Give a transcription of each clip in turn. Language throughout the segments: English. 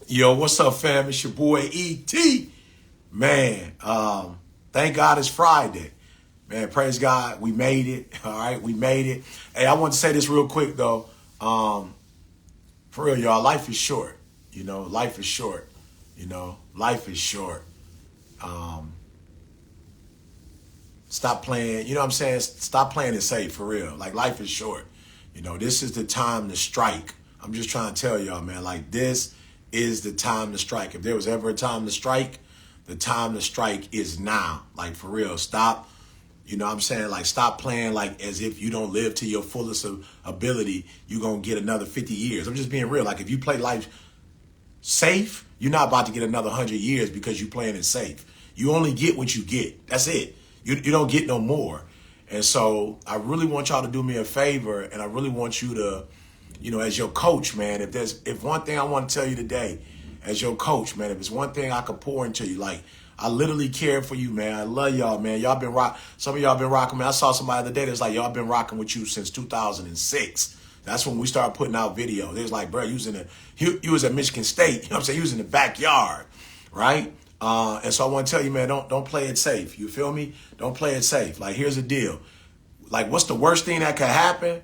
Yo, what's up, fam? It's your boy E.T. Man, thank God it's Friday. Man, praise God. We made it. All right, we made it. Hey, I want to say this real quick, though. For real, y'all, life is short. Life is short. Life is short. Um, Stop playing, you know what I'm saying? Stop playing it safe, for real. Like, life is short. This is the time to strike. I'm just trying to tell y'all, man, like, this is the time to strike. If there was ever a time to strike, the time to strike is now. Like, for real, stop. You know what I'm saying? Like, stop playing like as if you don't live to your fullest ability, you're going to get another 50 years. I'm just being real. Like, if you play life safe, you're not about to get another 100 years because you're playing it safe. You only get what you get. That's it. You don't get no more. And so I really want y'all to do me a favor, and I really want you to, as your coach, man, if one thing I want to tell you today, as your coach, man, if it's one thing I could pour into you, like, I literally care for you, man. I love y'all, man. Y'all been some of y'all been rocking, man. I saw somebody the other day that's like, y'all been rocking with you since 2006. That's when we started putting out videos. It was like, bro, you was at Michigan State. You know what I'm saying? You was in the backyard, right? And so I want to tell you, man, don't play it safe. You feel me? Don't play it safe. Like, here's the deal. Like, what's the worst thing that could happen?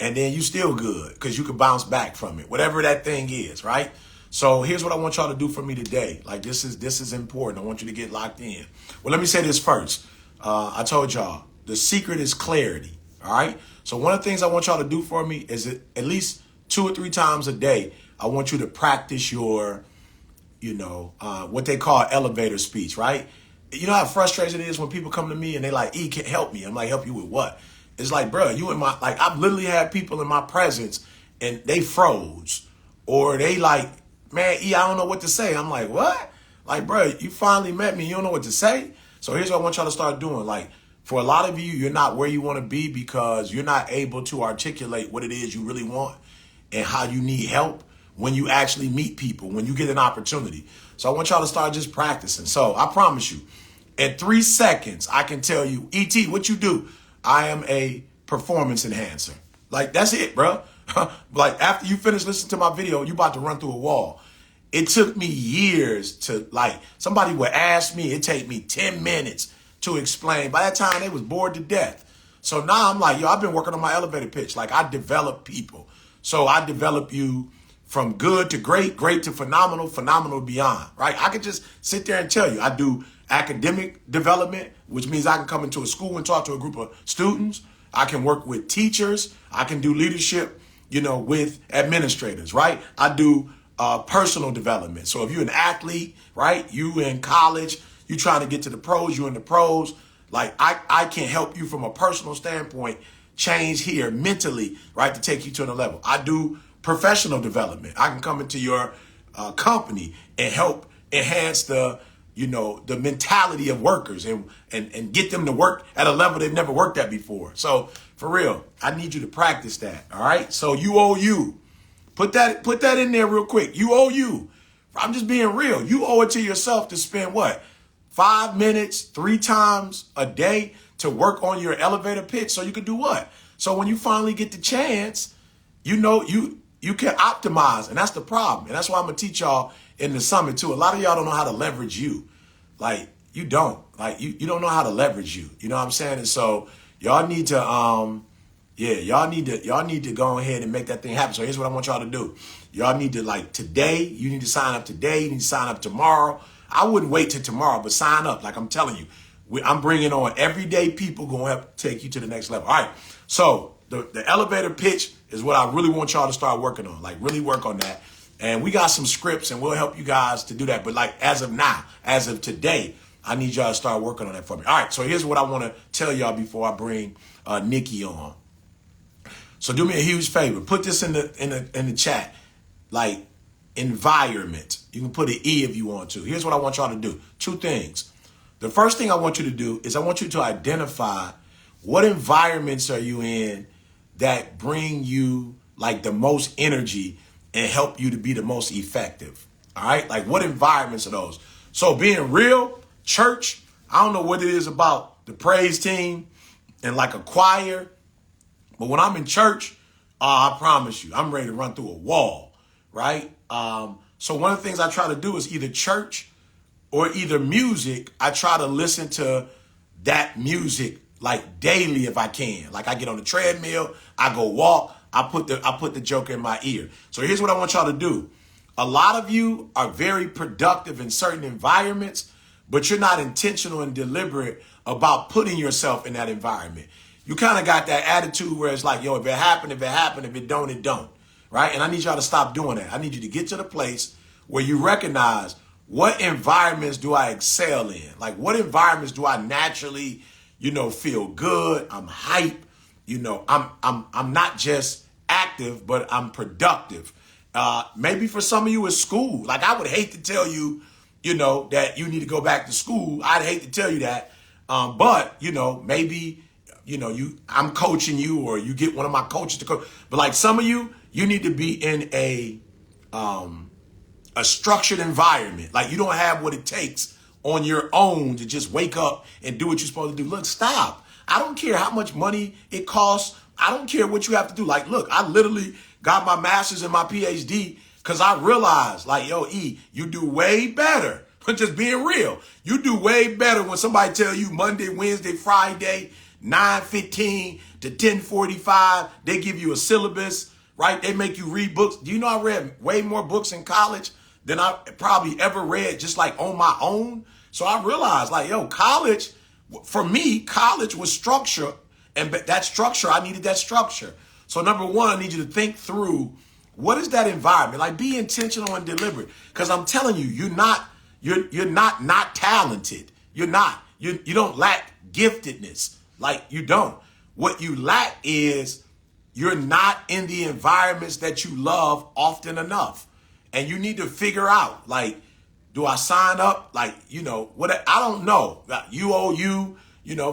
And then you still good because you can bounce back from it, whatever that thing is, right? So here's what I want y'all to do for me today. Like, this is important. I want you to get locked in. Well, let me say this first. I told y'all, the secret is clarity, all right? So one of the things I want y'all to do for me is at least 2 or 3 times a day, I want you to practice your what they call elevator speech, right? You know how frustrating it is when people come to me and they like, E, can help me. I'm like, help you with what? It's like, bro, I've literally had people in my presence and they froze, or they like, man, E, I don't know what to say. I'm like, what? Like, bro, you finally met me. You don't know what to say? So here's what I want y'all to start doing. Like, for a lot of you, you're not where you want to be because you're not able to articulate what it is you really want and how you need help when you actually meet people, when you get an opportunity. So I want y'all to start just practicing. So I promise you, in 3 seconds, I can tell you, E.T., what you do? I am a performance enhancer. Like, that's it, bro. Like, after you finish listening to my video, you about to run through a wall. It took me years to, like, somebody would ask me, it take me 10 minutes to explain. By that time, they was bored to death. So now I'm like, yo, I've been working on my elevator pitch. Like, I develop people. So I develop you from good to great, great to phenomenal, phenomenal beyond, right? I could just sit there and tell you, I do academic development, which means I can come into a school and talk to a group of students. I can work with teachers. I can do leadership, with administrators, right? I do personal development. So if you're an athlete, right, you in college, you trying to get to the pros, you in the pros, like I can help you from a personal standpoint, change here mentally, right, to take you to another level. I do professional development. I can come into your company and help enhance the mentality of workers and get them to work at a level they've never worked at before. So for real, I need you to practice that. All right. So you. Put that in there real quick. You. I'm just being real. You owe it to yourself to spend what? 5 minutes, 3 times a day to work on your elevator pitch so you can do what? So when you finally get the chance, you can optimize, and that's the problem. And that's why I'm going to teach y'all in the summit too. A lot of y'all don't know how to leverage you. Like, you don't. Like, you don't know how to leverage you. You know what I'm saying? And so y'all need to y'all need to go ahead and make that thing happen. So here's what I want y'all to do. Y'all need to, like, today, you need to sign up today. You need to sign up tomorrow. I wouldn't wait till tomorrow, but sign up. Like I'm telling you, I'm bringing on everyday people going to help take you to the next level. All right. So the elevator pitch is what I really want y'all to start working on. Like, really work on that. And we got some scripts and we'll help you guys to do that. But like, as of now, as of today, I need y'all to start working on that for me. All right. So here's what I want to tell y'all before I bring Nikki on. So do me a huge favor. Put this in the chat. Like, environment. You can put an E if you want to. Here's what I want y'all to do. 2 things. The first thing I want you to do is I want you to identify what environments are you in that bring you like the most energy and help you to be the most effective. All right. Like, what environments are those? So being real, church, I don't know what it is about the praise team and like a choir, but when I'm in church, I promise you, I'm ready to run through a wall. right? So one of the things I try to do is either church or either music. I try to listen to that music like daily if I can. Like I get on the treadmill, I go walk, I put the joker in my ear. So here's what I want y'all to do. A lot of you are very productive in certain environments, but you're not intentional and deliberate about putting yourself in that environment. You kind of got that attitude where it's like, yo, if it happened, if it happened, if it don't, it don't. Right? And I need y'all to stop doing that. I need you to get to the place where you recognize, what environments do I excel in? Like, what environments do I naturally, feel good? I'm hype. I'm not just active, but I'm productive. Maybe for some of you it's school. Like, I would hate to tell you, that you need to go back to school. I'd hate to tell you that. But maybe, I'm coaching you, or you get one of my coaches to coach. But like some of you, you need to be in a structured environment. Like, you don't have what it takes on your own to just wake up and do what you're supposed to do. Look, stop. I don't care how much money it costs. I don't care what you have to do. Like, look, I literally got my master's and my PhD because I realized, like, yo, E, you do way better. Just being real. You do way better when somebody tell you Monday, Wednesday, Friday, 9:15 to 10:45. They give you a syllabus, right? They make you read books. Do you know I read way more books in college than I probably ever read just like on my own? So I realized, like, yo, college, for me, college was structure. And that structure, I needed that structure. So number one, I need you to think through, what is that environment? Like, be intentional and deliberate. Because I'm telling you, you're not talented. You're not. You don't lack giftedness. Like, you don't. What you lack is, you're not in the environments that you love often enough. And you need to figure out, like, do I sign up? Like, what, I don't know. UOU,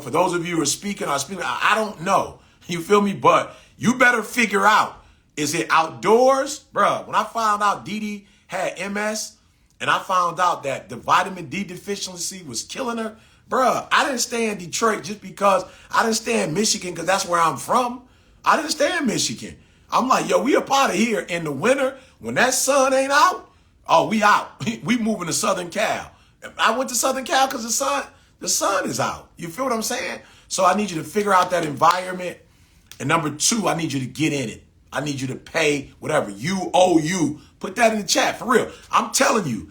for those of you who are speaking, I don't know. You feel me? But you better figure out, is it outdoors? Bruh, when I found out Dee Dee had MS, and I found out that the vitamin D deficiency was killing her, bruh, I didn't stay in Detroit just because. I didn't stay in Michigan because that's where I'm from. I didn't stay in Michigan. I'm like, yo, we up out of here in the winter when that sun ain't out. Oh, we out. We moving to Southern Cal. I went to Southern Cal because the sun is out. You feel what I'm saying? So I need you to figure out that environment. And number two, I need you to get in it. I need you to pay whatever you owe you. Put that in the chat, for real. I'm telling you,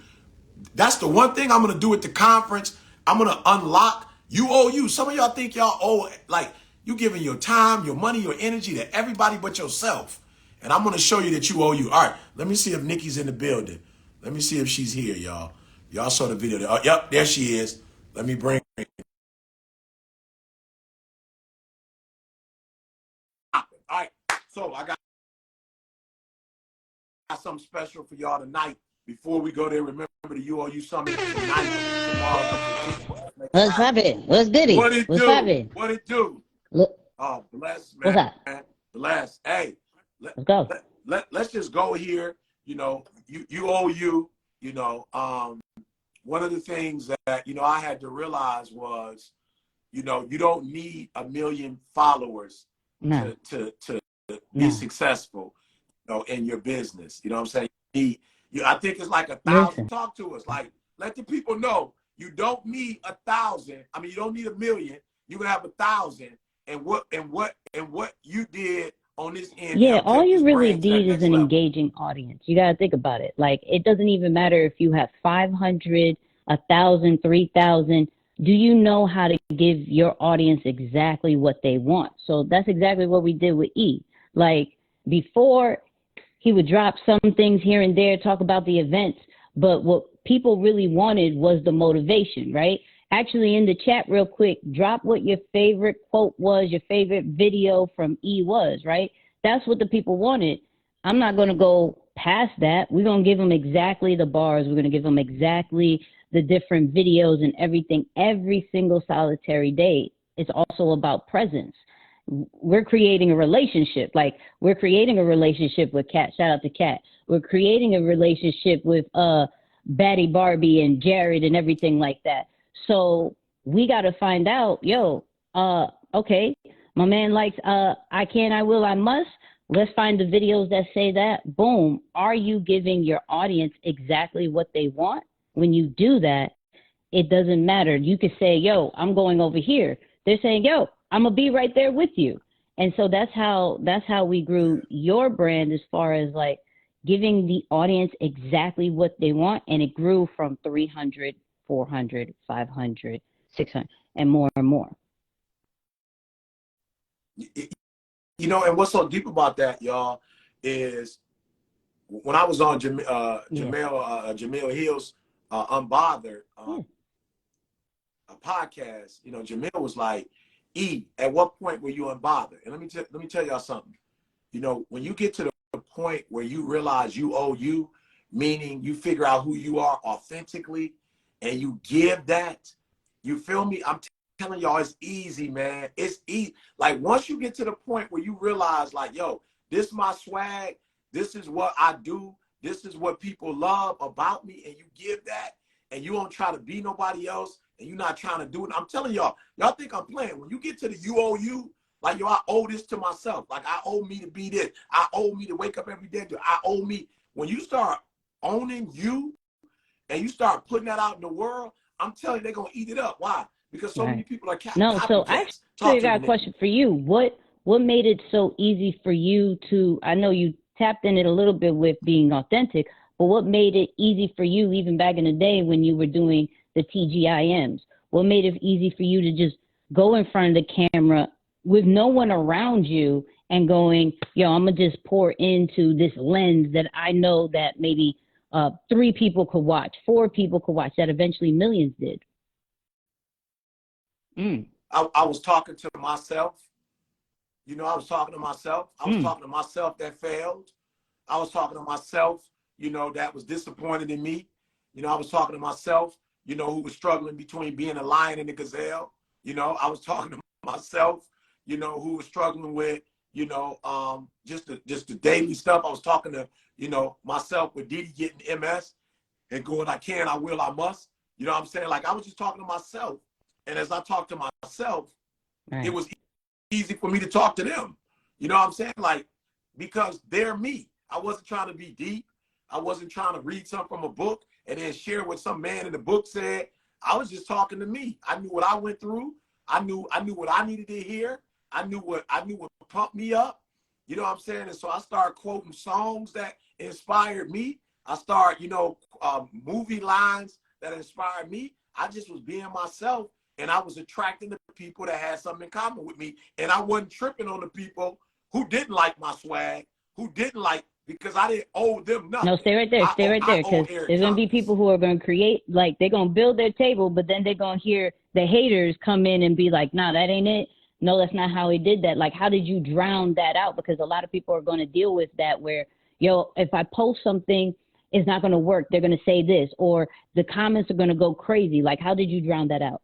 that's the one thing I'm going to do at the conference. I'm going to unlock you owe you. Some of y'all think y'all owe, like, you giving your time, your money, your energy to everybody but yourself. And I'm going to show you that you owe you. All right, let me see if Nikki's in the building. Let me see if she's here, y'all. Y'all saw the video. Oh, yep, there she is. Let me bring her. All right, so I got something special for y'all tonight. Before we go there, remember the UOU Summit tonight, tomorrow. What's happening? What's goody? What it What's do? happening? What it do? Look, Oh, bless, man. what's that? Bless. Hey, Let's go. let's just go here. You owe you. One of the things that, I had to realize was, you don't need 1 million followers No, to be no. successful, in your business. You know what I'm saying? I think it's like 1,000. Listen, Talk to us. Like, let the people know you don't need 1,000. I mean, you don't need 1 million. You can have 1,000. And what you did on this end. yeah, all you really need is an engaging audience. You got to think about it. Like, it doesn't even matter if you have 500, 1,000, 3,000. Do you know how to give your audience exactly what they want? So that's exactly what we did with E. Like, before, he would drop some things here and there, talk about the events, but what people really wanted was the motivation, right? Actually, in the chat real quick, drop what your favorite quote was, your favorite video from E was, right? That's what the people wanted. I'm not going to go past that. We're going to give them exactly the bars. We're going to give them exactly the different videos and everything every single solitary day. It's also about presence. We're creating a relationship. Like, we're creating a relationship with Kat. Shout out to Kat. We're creating a relationship with Batty Barbie and Jared and everything like that. So we got to find out, okay, my man likes I can, I will, I must. Let's find the videos that say that. Boom. Are you giving your audience exactly what they want? When you do that, it doesn't matter. You could say, yo, I'm going over here. They're saying, yo, I'm gonna be right there with you. And so that's how we grew your brand, as far as like giving the audience exactly what they want. And it grew from 300, 400, 500, 600, and more and more. You know, and what's so deep about that, y'all, is when I was on Jamel Hill's Unbothered a podcast, you know, Jamel was like, E, at what point were you unbothered? And let me tell y'all something. You know, when you get to the point where you realize you owe you, meaning you figure out who you are authentically, and you give that, you feel me? I'm telling y'all, it's easy, man. It's easy. Like, once you get to the point where you realize, like, yo, this is my swag, this is what I do, this is what people love about me, and you give that, and you don't try to be nobody else, and you're not trying to do it. I'm telling y'all think I'm playing. When you get to the you, like, yo, I owe this to myself. Like, I owe me to be this. I owe me to wake up every day. I owe me. When you start owning you and you start putting that out in the world, I'm telling you, they're going to eat it up. Why? Because so many people are No, so I actually got a question for you. What made it so easy for you to, I know you tapped in it a little bit with being authentic, but what made it easy for you, even back in the day when you were doing the TGIMs? What made it easy for you to just go in front of the camera with no one around you and going, yo, I'm going to just pour into this lens that I know that maybe 3 people could watch, 4 people could watch, that eventually millions did? I was talking to myself. You know, I was talking to myself. I was talking to myself that failed. I was talking to myself, you know, that was disappointed in me. You know, I was talking to myself, you know, who was struggling between being a lion and a gazelle. You know, I was talking to myself, you know, who was struggling with, you know, just the daily stuff. I was talking to, you know, myself with Diddy getting MS and going, I can, I will, I must. You know what I'm saying? Like, I was just talking to myself. And as I talked to myself, it was easy for me to talk to them. You know what I'm saying? Like, because they're me. I wasn't trying to be deep. I wasn't trying to read something from a book and then share what some man in the book said. I was just talking to me. I knew what I went through. I knew what I needed to hear. I knew what pumped me up. You know what I'm saying? And so I started quoting songs that inspired me. I started, you know, movie lines that inspired me. I just was being myself. And I was attracting the people that had something in common with me. And I wasn't tripping on the people who didn't like my swag, who didn't like, because I didn't owe them nothing. No, stay right there. Stay right there. Because there's going to be people who are going to create, like, they're going to build their table, but then they're going to hear the haters come in and be like, nah, that ain't it. No, that's not how he did that. Like, how did you drown that out? Because a lot of people are going to deal with that where, yo, if I post something, it's not going to work. They're going to say this, or the comments are going to go crazy. Like, how did you drown that out?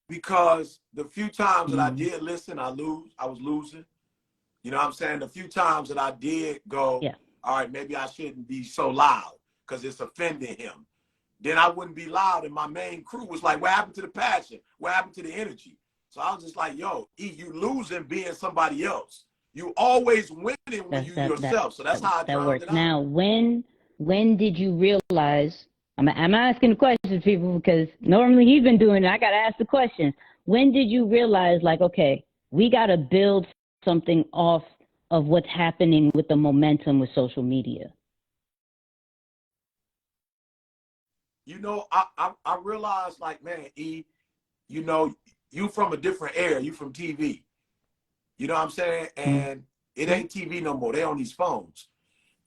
Because the few times that I did listen, I was losing. You know what I'm saying? The few times that I did go, all right, maybe I shouldn't be so loud because it's offending him. Then I wouldn't be loud, and my main crew was like, what happened to the passion? What happened to the energy? So I was just like, yo, E, you losing being somebody else. You always winning when you yourself. So that's how I drowned it out. Now, when did you realize, I'm asking the questions, people, because normally he's been doing it. I got to ask the questions. When did you realize, like, okay, we got to build something off of what's happening with the momentum with social media? You know, I realized, like, man, E, you know, you from a different era. You from TV. You know what I'm saying? And it ain't TV no more. They on these phones.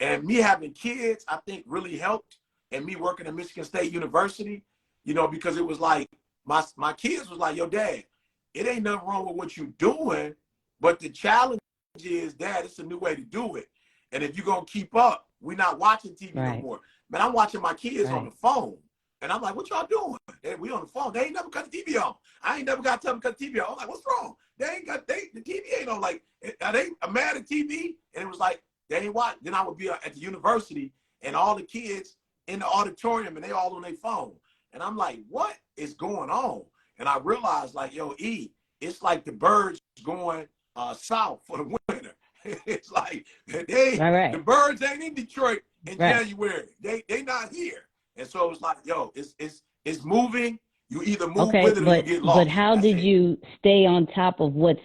And me having kids, I think, really helped. And me working at Michigan State University, you know, because it was like, my kids was like, yo, Dad, it ain't nothing wrong with what you're doing, but the challenge is, Dad, it's a new way to do it. And if you're going to keep up, we're not watching TV no more. Man, I'm watching my kids on the phone. And I'm like, what y'all doing? We on the phone. They ain't never cut the TV on. I ain't never got to tell them to cut the TV on. I'm like, what's wrong? The TV ain't on. Like, are they mad at TV? And it was like, they ain't watch. Then I would be at the university and all the kids in the auditorium and they all on their phone. And I'm like, what is going on? And I realized, like, yo, E, it's like the birds going South for the winter. It's like the Right. birds ain't in Detroit in Right. January. They not here. And so it's like, yo, it's moving. You either move Okay, with it or you get but lost. how That's did it. you stay on top of what's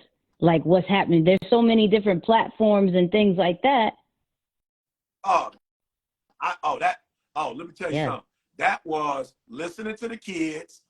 happening? There's so many different platforms and things like that. Oh, let me tell you Yes. something. That was listening to the kids,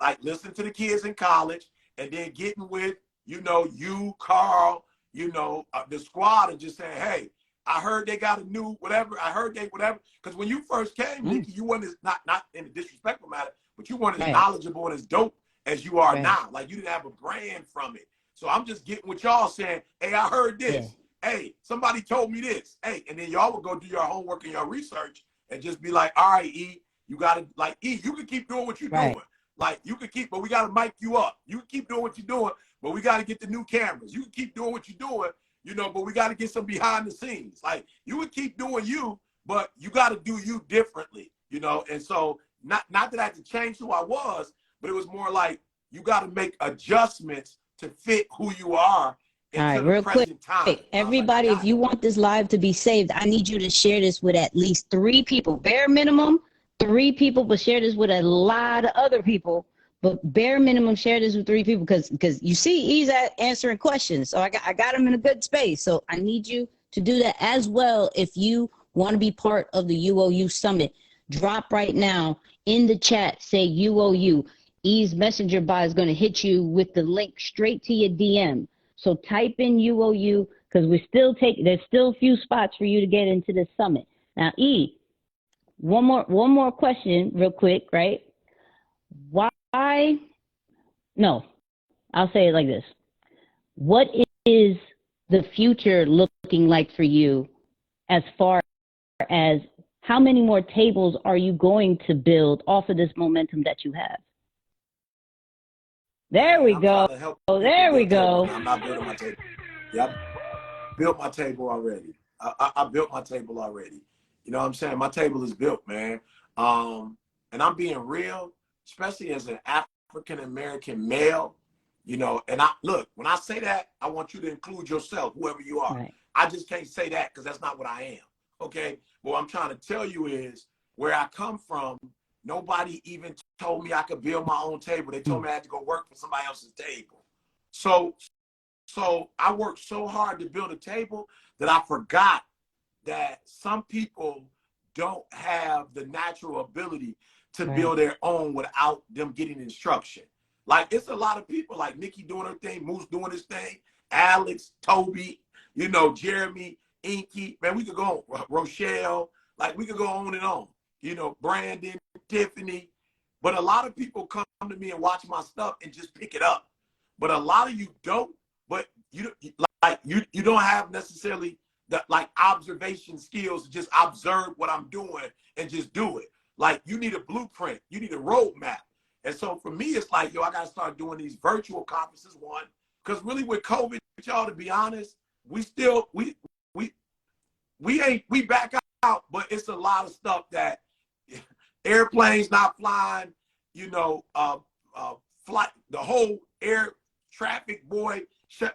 like listening to the kids in college, and then getting with, you, Carl, the squad, and just saying, hey, I heard they got a new whatever. I heard they whatever. Because when you first came, Nikki, you weren't not in a disrespectful matter, but you weren't as Right. knowledgeable and as dope as you are Right. now. Like, you didn't have a brand from it. So I'm just getting with y'all saying, hey, I heard this. Hey, somebody told me this. Hey, and then y'all would go do your homework and your research and just be like, all right, E, you got to, like, E, you can keep doing what you're Right. doing. Like, you can keep, but we got to mic you up. You can keep doing what you're doing, but we got to get the new cameras. You can keep doing what you're doing, but we got to get some behind the scenes. Like, you would keep doing you, but you got to do you differently, And so, not that I had to change who I was, but it was more like you got to make adjustments to fit who you are All right, into the real quick. present time. Everybody, if you want this live to be saved, I need you to share this with at least 3 people. Bare minimum, 3 people, but share this with a lot of other people. But bare minimum, share this with 3 people because you see, he's answering questions. So I got him in a good space. So I need you to do that as well if you want to be part of the UOU Summit. Drop right now in the chat, say UOU. Ease Messenger bot is going to hit you with the link straight to your DM. So type in UOU because there's still a few spots for you to get into the summit. Now, E, one more question real quick, right? No, I'll say it like this. What is the future looking like for you as far as how many more tables are you going to build off of this momentum that you have? There we go. There we go. I'm not building my table. Yeah, I built my table already. I built my table already. You know what I'm saying? My table is built, man. And I'm being real, especially as an African American male. And look, when I say that, I want you to include yourself, whoever you are. Right. I just can't say that because that's not what I am. Okay. But what I'm trying to tell you is where I come from. Nobody even told me I could build my own table. They told me I had to go work for somebody else's table. So I worked so hard to build a table that I forgot that some people don't have the natural ability to build their own without them getting instruction. Like, it's a lot of people like Nikki doing her thing, Moose doing his thing, Alex, Toby, Jeremy, Inky. Man, we could go on, Rochelle. Like, we could go on and on. Brandon, Tiffany. But a lot of people come to me and watch my stuff and just pick it up. But a lot of you don't. But you don't have necessarily the observation skills to just observe what I'm doing and just do it. Like, you need a blueprint. You need a roadmap. And so for me, it's like, I got to start doing these virtual conferences, one. Because really with COVID, y'all, to be honest, we back out, but it's a lot of stuff that airplanes not flying, flight, the whole air traffic, boy,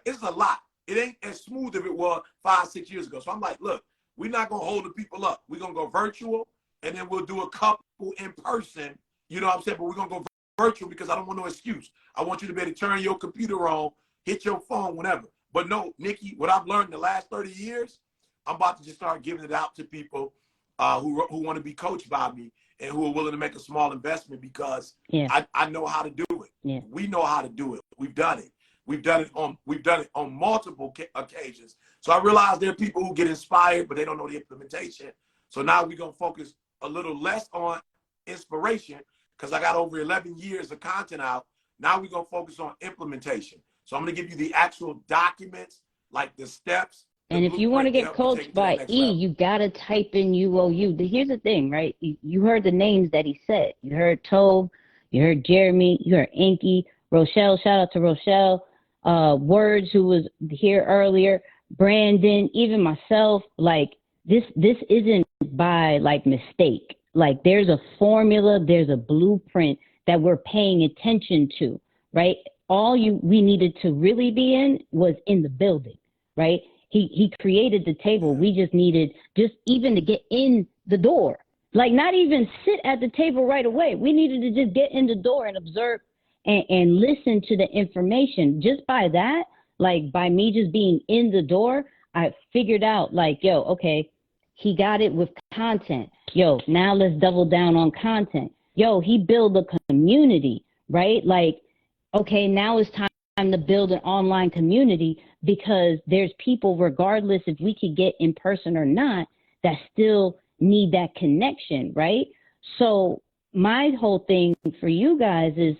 it's a lot. It ain't as smooth as it was 5-6 years ago. So I'm like, look, we're not going to hold the people up. We're going to go virtual, and then we'll do a couple in person, you know what I'm saying? But we're going to go virtual because I don't want no excuse. I want you to be able to turn your computer on, hit your phone, whenever. But no, Nikki, what I've learned in the last 30 years, I'm about to just start giving it out to people who want to be coached by me and who are willing to make a small investment because I know how to do it. Yeah. We know how to do it. We've done it. We've done it on multiple occasions. So I realize there are people who get inspired, but they don't know the implementation. So now we're going to focus a little less on inspiration because I got over 11 years of content out. Now we're going to focus on implementation. So I'm going to give you the actual documents, like the steps. And if you want to get coached by E, you got to type in UOU. Here's the thing, right? You heard the names that he said. You heard Tove, you heard Jeremy, you heard Inky, Rochelle, shout out to Rochelle, Words, who was here earlier, Brandon, even myself. Like, this isn't by mistake. Like, there's a formula, there's a blueprint that we're paying attention to, right? we needed to really be in was in the building, right? He created the table. We just needed just even to get in the door, like not even sit at the table right away. We needed to just get in the door and observe and listen to the information. Just by that, like by me just being in the door, I figured out like, yo, okay, he got it with content. Yo, now let's double down on content. Yo, he built a community, right? Like, okay, now it's time to build an online community because there's people, regardless if we could get in person or not, that still need that connection, right? So my whole thing for you guys is,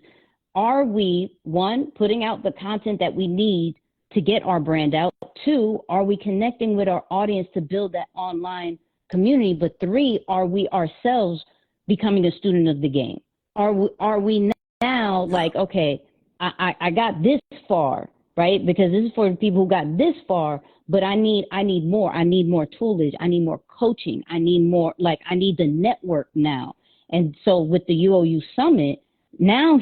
are we, one, putting out the content that we need to get our brand out? Two, are we connecting with our audience to build that online community? But three, are we ourselves becoming a student of the game? Are we now like, okay, I got this far, right? Because this is for the people who got this far, but I need more. I need more toolage. I need more coaching. I need more, like, I need the network now. And so with the UOU Summit, now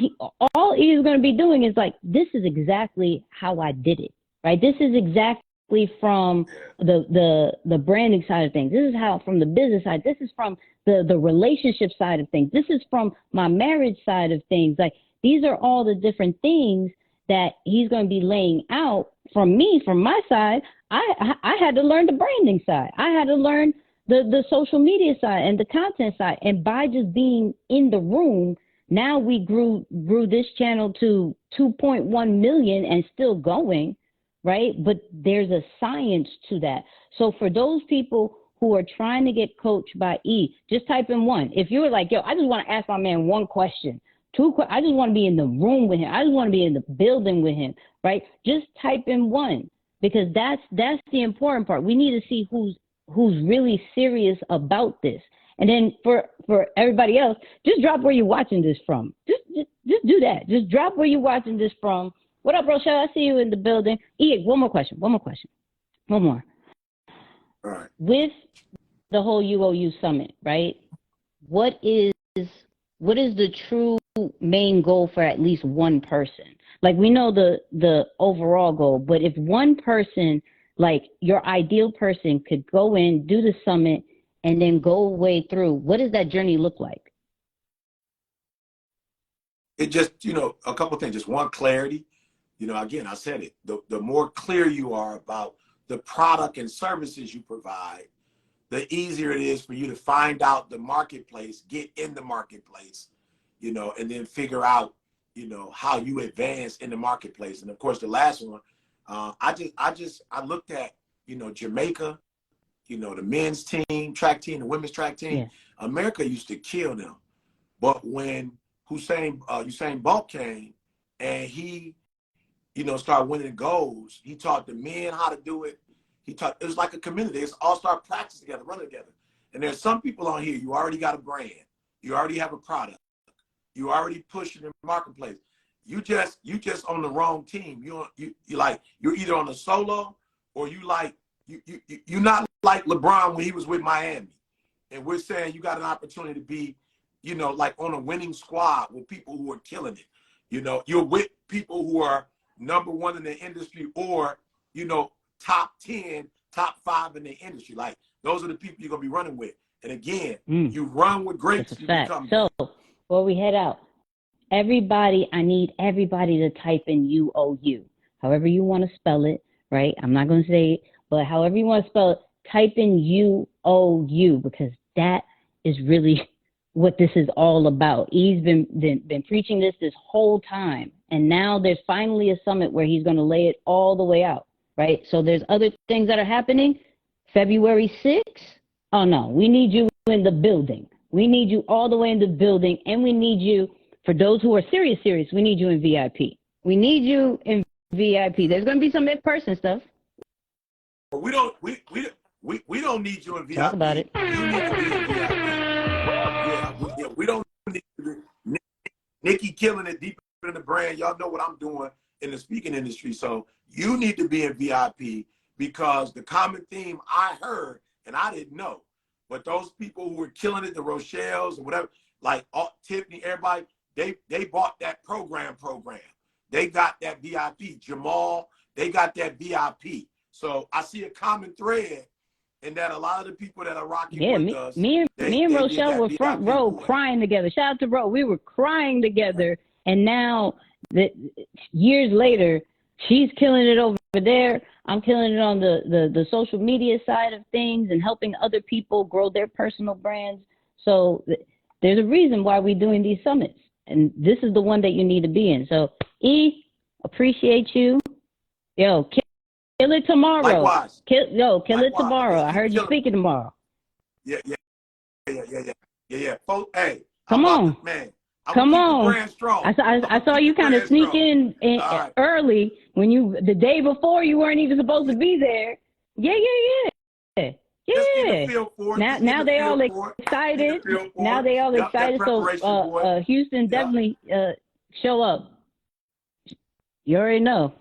all he's going to be doing is like, this is exactly how I did it, right? This is exactly from the branding side of things. This is how from the business side. This is from the relationship side of things. This is from my marriage side of things. Like, these are all the different things that he's going to be laying out. From me, from my side, I had to learn the branding side. I had to learn the social media side and the content side. And by just being in the room, now we grew this channel to 2.1 million and still going, right? But there's a science to that. So for those people who are trying to get coached by E, just type in one. If you were like, yo, I just want to ask my man one question, I just want to be in the room with him. I just want to be in the building with him, right? Just type in one, because that's the important part. We need to see who's really serious about this. And then for everybody else, just drop where you're watching this from. Just do that. Just drop where you're watching this from. What up, Rochelle? I see you in the building. One more question. One more. All right. With the whole UOU Summit, right? What is the true main goal for at least one person? Like, we know the overall goal, but if one person, like your ideal person, could go in, do the summit, and then go way through, what does that journey look like? It just, a couple of things. Just one, clarity. Again, I said it. The more clear you are about the product and services you provide, the easier it is for you to find out the marketplace, get in the marketplace, and then figure out, how you advance in the marketplace. And of course, the last one, I looked at, Jamaica, the men's team, track team, the women's track team. Yeah. America used to kill them. But when Usain Bolt came and he, started winning goals, he taught the men how to do it. It was like a community. It's all start practice together, running together. And there's some people on here, you already got a brand. You already have a product. You already pushing the marketplace. You just on the wrong team. You're either on a solo or you're not like LeBron when he was with Miami. And we're saying you got an opportunity to be, like on a winning squad with people who are killing it. You're with people who are number one in the industry or, top 10, top 5 in the industry. Like, those are the people you're going to be running with. And again, you run with greats. That's a fact. So, before we head out, I need everybody to type in UOU. However you want to spell it, right? I'm not going to say it, but however you want to spell it, type in UOU, because that is really what this is all about. He's been preaching this whole time. And now there's finally a summit where he's going to lay it all the way out, right? So there's other things that are happening. February 6th. Oh, no, we need you in the building. We need you all the way in the building. And we need you, for those who are serious, we need you in VIP. We need you in VIP. There's going to be some in-person stuff. But we don't need you in VIP. Talk about it. You need to be in VIP. Yeah, we don't need to be. Nikki killing it deep in the brand. Y'all know what I'm doing in the speaking industry. So you need to be in VIP, because the common theme I heard, and I didn't know, but those people who were killing it, the Rochelles or whatever, like Tiffany, everybody, they bought that program. they got that VIP. Jamal, they got that VIP. So I see a common thread in that a lot of the people that are rocking with us, me and Rochelle were front row boy. crying together. Shout out to Ro. We were crying together, and now that years later, she's killing it over there. I'm killing it on the social media side of things and helping other people grow their personal brands. So there's a reason why we're doing these summits, and this is the one that you need to be in. So E, appreciate you. Yo, kill it tomorrow. Likewise. Kill it tomorrow. I heard you speaking tomorrow. Yeah. Folks, hey, come on, man. Come on. I saw you kind of sneak in right. Early when the day before you weren't even supposed to be there. Yeah. Now they all excited. Now they all excited. So Houston, definitely show up. You already know.